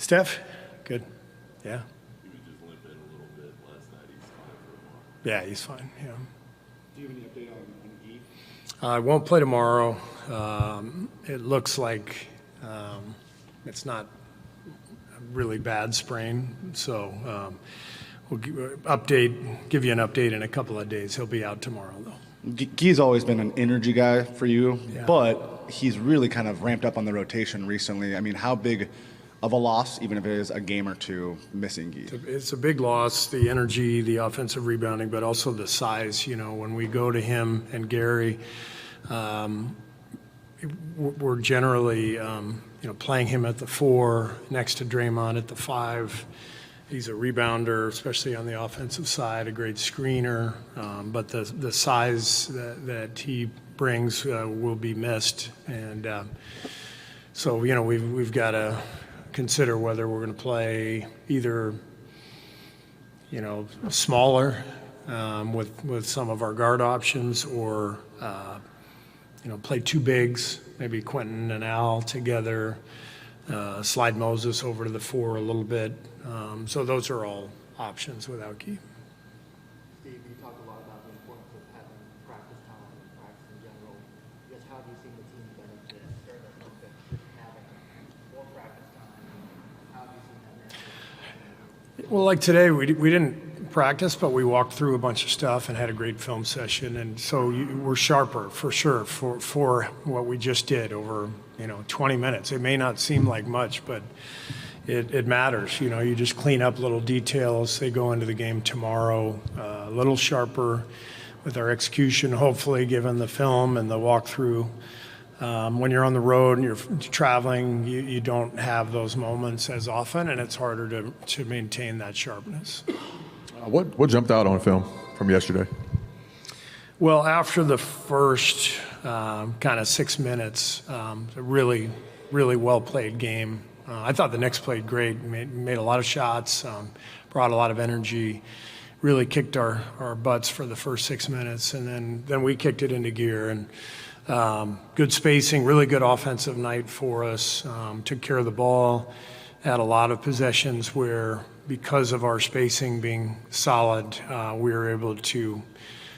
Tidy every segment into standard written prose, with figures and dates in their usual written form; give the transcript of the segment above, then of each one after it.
Steph, good. Yeah. He was just limping a little bit last night. He's fine for tomorrow. Yeah, he's fine. Yeah. Do you have any update on Gui? I won't play tomorrow. It looks like it's not a really bad sprain, so we'll give you an update in a couple of days. He'll be out tomorrow, though. Guy's always been an energy guy for you, Yeah. but he's really kind of ramped up on the rotation recently. I mean, how big of a loss, even if it is a game or two, missing Gui? It's a big loss, the energy, the offensive rebounding, but also the size. You know, when we go to him and Gary, we're generally, playing him at the 4 next to Draymond at the 5. He's a rebounder, especially on the offensive side, a great screener, but the size that he brings will be missed. And so, we've got to consider whether we're going to play either, smaller with some of our guard options, or play 2 bigs, maybe Quentin and Al together, slide Moses over to the 4 a little bit. So those are all options without Gui. Steve, you talked a lot about the importance of having practice time and practice in general. I guess how have you seen the team benefit during the conflict with having more practice time? How have you seen that benefit? Well, like today, we didn't practice, but we walked through a bunch of stuff and had a great film session. And so we're sharper for sure for what we just did over 20 minutes. It may not seem like much, but it matters. You just clean up little details. They go into the game tomorrow a little sharper with our execution, hopefully, given the film and the walkthrough. When you're on the road and you're traveling, you don't have those moments as often, and it's harder to maintain that sharpness. What jumped out on film from yesterday? Well, after the first kind of 6 minutes, a really, really well-played game. I thought the Knicks played great, made a lot of shots, brought a lot of energy, really kicked our butts for the first 6 minutes, and then we kicked it into gear. And good spacing, really good offensive night for us, took care of the ball, had a lot of possessions where, because of our spacing being solid, we were able to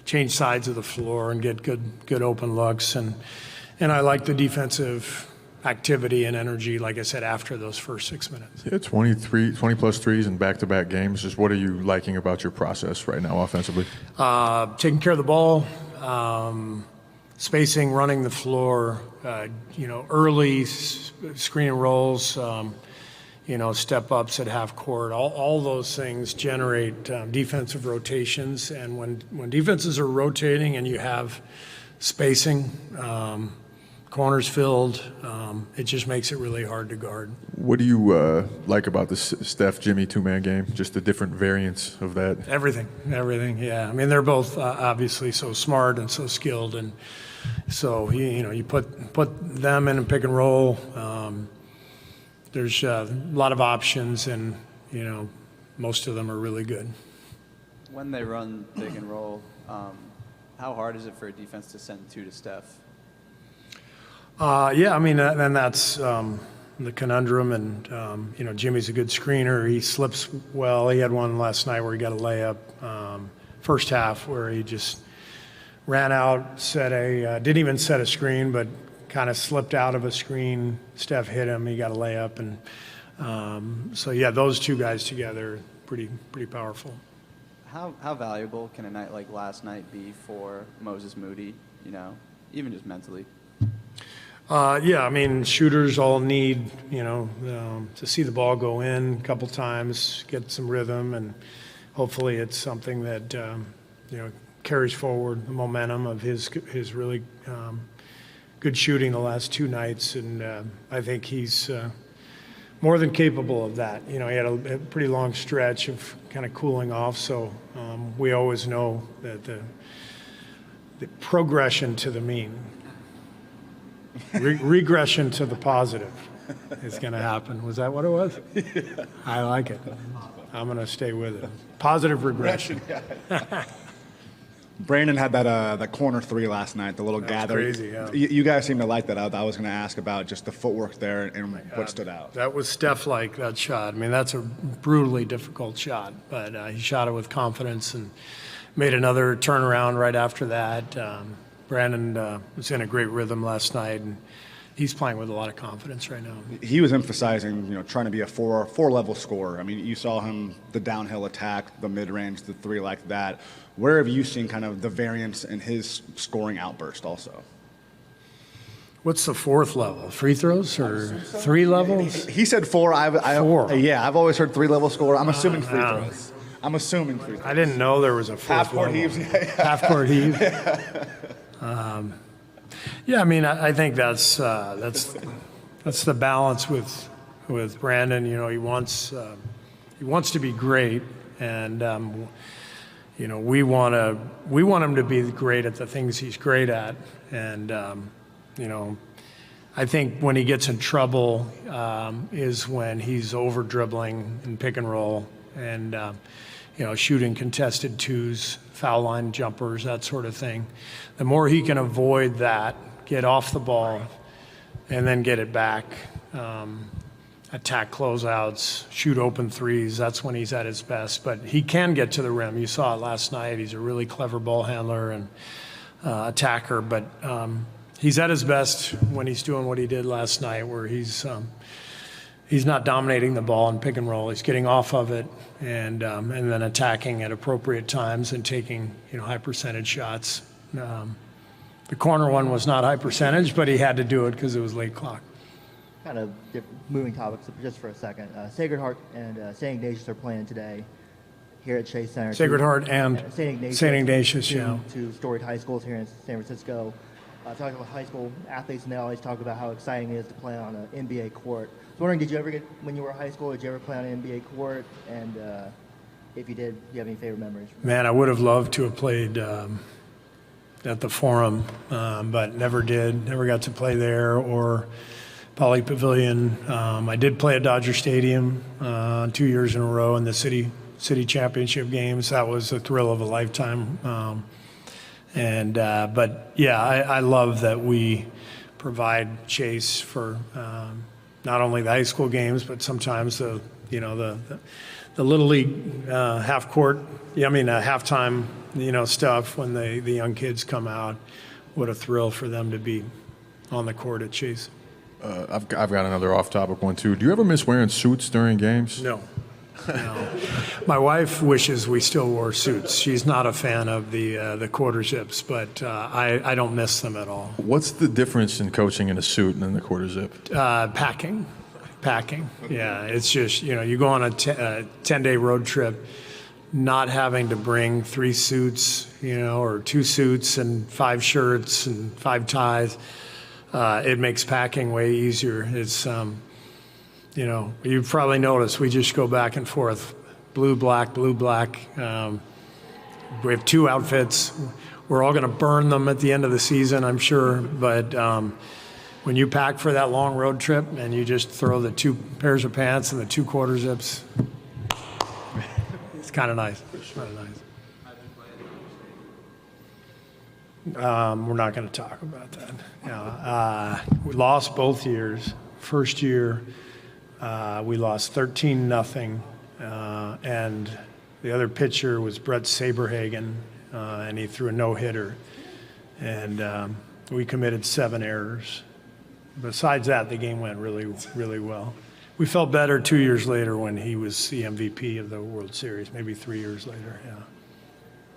change sides of the floor and get good open looks. And I like the defensive activity and energy, like I said, after those first 6 minutes. Yeah, 20-plus threes in back-to-back games. Just what are you liking about your process right now offensively? Taking care of the ball, spacing, running the floor, early screen and rolls, step ups at half court. All those things generate defensive rotations. And when defenses are rotating and you have spacing, corners filled, it just makes it really hard to guard. What do you like about the Steph-Jimmy two-man game? Just the different variants of that? Everything, yeah. I mean, they're both obviously so smart and so skilled. And so, you put them in a pick and roll. There's a lot of options, and, most of them are really good. When they run pick and roll, how hard is it for a defense to send 2 to Steph? Yeah, I mean, and that's the conundrum. And, Jimmy's a good screener. He slips well. He had one last night where he got a layup, first half, where he just ran out, didn't even set a screen, but kind of slipped out of a screen. Steph hit him. He got a layup. And so, yeah, those 2 guys together, pretty powerful. How valuable can a night like last night be for Moses Moody, even just mentally? Yeah, I mean, shooters all need, to see the ball go in a couple times, get some rhythm, and hopefully it's something that, carries forward the momentum of his really good shooting the last 2 nights. And I think he's more than capable of that. He had a pretty long stretch of kind of cooling off, so we always know that the progression to the mean, regression to the positive is going to happen. Was that what it was? Yeah. I like it. I'm going to stay with it. Positive regression. Brandon had that corner three last night, the little gather. crazy, yeah. You guys seem to like that. I was going to ask about just the footwork there and what stood out. That was Steph-like, that shot. I mean, that's a brutally difficult shot, but he shot it with confidence and made another turnaround right after that. Brandon was in a great rhythm last night, and he's playing with a lot of confidence right now. He was emphasizing, trying to be a four-level scorer. I mean, you saw him, the downhill attack, the mid-range, the three like that. Where have you seen kind of the variance in his scoring outburst also? What's the fourth level? Free throws or 3 levels? He said four. Four. Yeah, I've always heard three-level scorer. I'm assuming free throws. I'm assuming free throws. I didn't know there was a fourth Half-court level. heaves. Half-court heave. Yeah, I mean, I think that's the balance with Brandon. He wants to be great, and we want him to be great at the things he's great at, and I think when he gets in trouble is when he's over dribbling and pick and roll, and shooting contested twos, foul line jumpers, that sort of thing. The more he can avoid that, get off the ball, and then get it back, attack closeouts, shoot open threes, that's when he's at his best. But he can get to the rim. You saw it last night. He's a really clever ball handler and attacker. But he's at his best when he's doing what he did last night, where he's not dominating the ball in pick and roll. He's getting off of it and then attacking at appropriate times and taking high percentage shots. The corner one was not high percentage, but he had to do it because it was late clock. Kind of moving topics just for a second. Sacred Heart and St. Ignatius are playing today here at Chase Center. Sacred Heart and St. Ignatius, yeah. Two storied high schools here in San Francisco. Talking about high school athletes, and they always talk about how exciting it is to play on an NBA court. I was wondering, did you ever when you were in high school, did you ever play on an NBA court? And if you did, do you have any favorite memories? Man, I would have loved to have played at the Forum, but never did. Never got to play there or Poly Pavilion. I did play at Dodger Stadium 2 years in a row in the city championship games. That was a thrill of a lifetime. But yeah, I love that we provide Chase for not only the high school games, but sometimes the little league halftime stuff when the young kids come out. What a thrill for them to be on the court at Chase. I've got another off-topic one too. Do you ever miss wearing suits during games? No. My wife wishes we still wore suits. She's not a fan of the quarter zips, but I don't miss them at all. What's the difference in coaching in a suit and in the quarter zip? Packing. Yeah, it's just, you go on a 10-day road trip, not having to bring 3 suits, or 2 suits and 5 shirts and 5 ties. It makes packing way easier. It's, you've probably noticed we just go back and forth, blue, black. We have 2 outfits. We're all going to burn them at the end of the season, I'm sure. But when you pack for that long road trip and you just throw the 2 pairs of pants and the 2 quarter zips, it's kind of nice. We're not going to talk about that. We lost both years. First year, we lost 13-0, and the other pitcher was Brett Saberhagen, and he threw a no-hitter, and we committed 7 errors. Besides that, the game went really, really well. We felt better 2 years later when he was the MVP of the World Series, maybe 3 years later, yeah.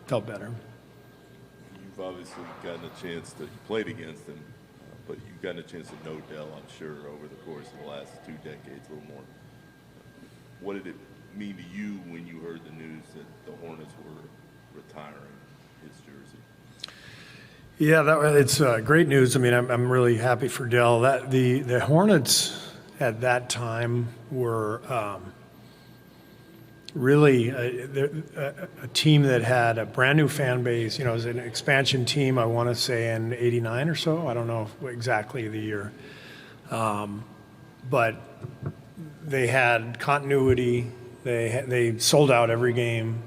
Felt better. You've obviously gotten a chance to, you played against him, but you've gotten a chance to know Dell, I'm sure, over the course of the last 2 decades, a little more. What did it mean to you when you heard the news that the Hornets were retiring his jersey? Yeah, it's great news. I mean, I'm really happy for Dell. The Hornets at that time were really a team that had a brand new fan base. It was an expansion team, I want to say in '89 or so. I don't know exactly the year. But they had continuity. They sold out every game.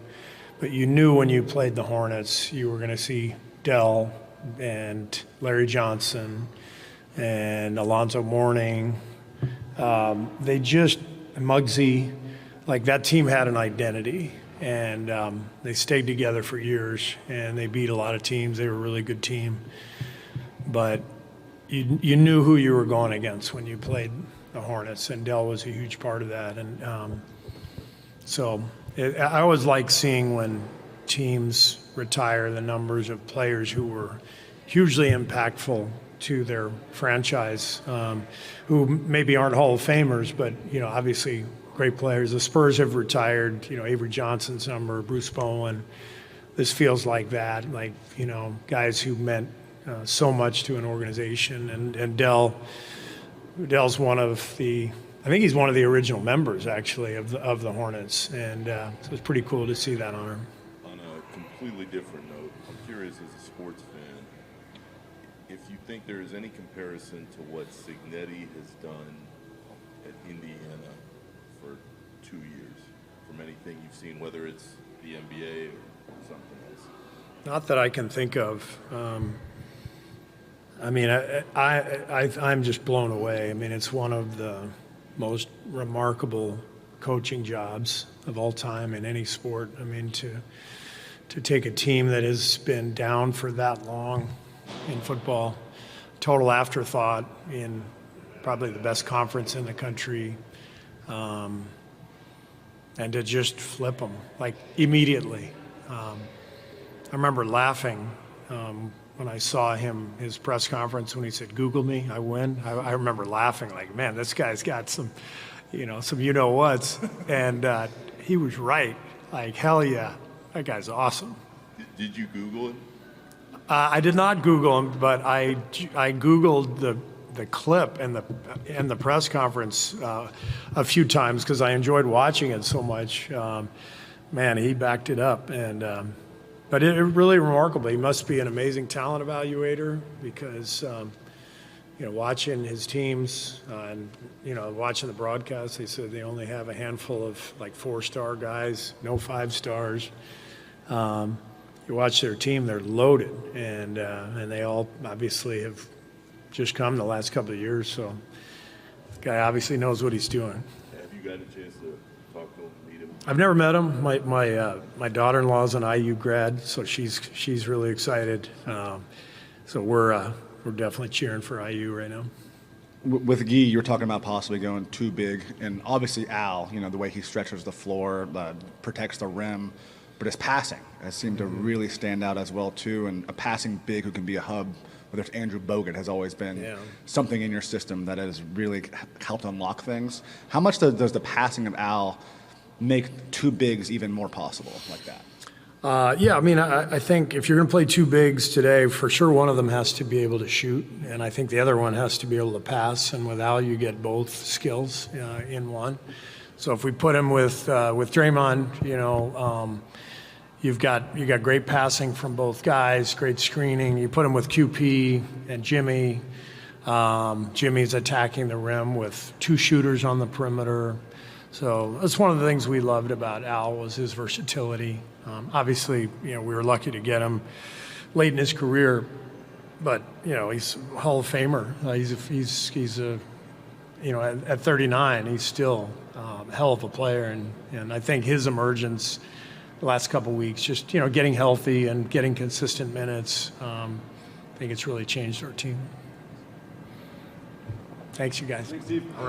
But you knew when you played the Hornets, you were going to see Dell and Larry Johnson and Alonzo Mourning. They just, Muggsy, like that team had an identity, and they stayed together for years, and they beat a lot of teams. They were a really good team. But you knew who you were going against when you played the Hornets, and Dell was a huge part of that. And I always like seeing when teams retire the numbers of players who were hugely impactful to their franchise, who maybe aren't Hall of Famers, but obviously great players. The Spurs have retired, Avery Johnson's number, Bruce Bowen. This feels like that, like guys who meant so much to an organization. And Dell's one of the, I think he's one of the original members actually of the Hornets, and so it's pretty cool to see that honor. On a completely different note, I'm curious as a sports fan, if you think there is any comparison to what Signetti has done at Indiana for 2 years, from anything you've seen, whether it's the NBA or something else. Not that I can think of. I mean, I'm just blown away. I mean, it's one of the most remarkable coaching jobs of all time in any sport. I mean, to take a team that has been down for that long in football, total afterthought in probably the best conference in the country, and to just flip them like immediately. I remember laughing when I saw his press conference when he said, "Google me, I win." I remember laughing like, man, this guy's got some you-know-whats. And he was right. Like, hell yeah, that guy's awesome. Did you Google it? I did not Google him, but I Googled the clip and the press conference a few times because I enjoyed watching it so much. Man, he backed it up, and but it really remarkable. He must be an amazing talent evaluator because watching his teams and watching the broadcast, they said they only have a handful of like 4-star guys, no 5 stars. You watch their team; they're loaded, and they all obviously have just come the last couple of years. So, this guy obviously knows what he's doing. Have you got a chance to talk to him, meet him? I've never met him. My daughter-in-law is an IU grad, so she's really excited. So we're definitely cheering for IU right now. With Gui, you were talking about possibly going too big, and obviously Al, the way he stretches the floor, protects the rim, but his passing has seemed to really stand out as well too, and a passing big who can be a hub, whether it's Andrew Bogut, has always been something in your system that has really helped unlock things. How much does the passing of Al make two bigs even more possible like that? Yeah, I mean, I think if you're going to play two bigs today, for sure one of them has to be able to shoot, and I think the other one has to be able to pass. And with Al, you get both skills in one. So if we put him with Draymond, you've got great passing from both guys, great screening. You put him with QP and Jimmy. Jimmy's attacking the rim with 2 shooters on the perimeter. So that's one of the things we loved about Al was his versatility. Obviously, we were lucky to get him late in his career, but he's a Hall of Famer. At 39, he's still a hell of a player, and I think his emergence the last couple of weeks, just getting healthy and getting consistent minutes, I think it's really changed our team. Thanks, you guys. Thanks, Steve. All right.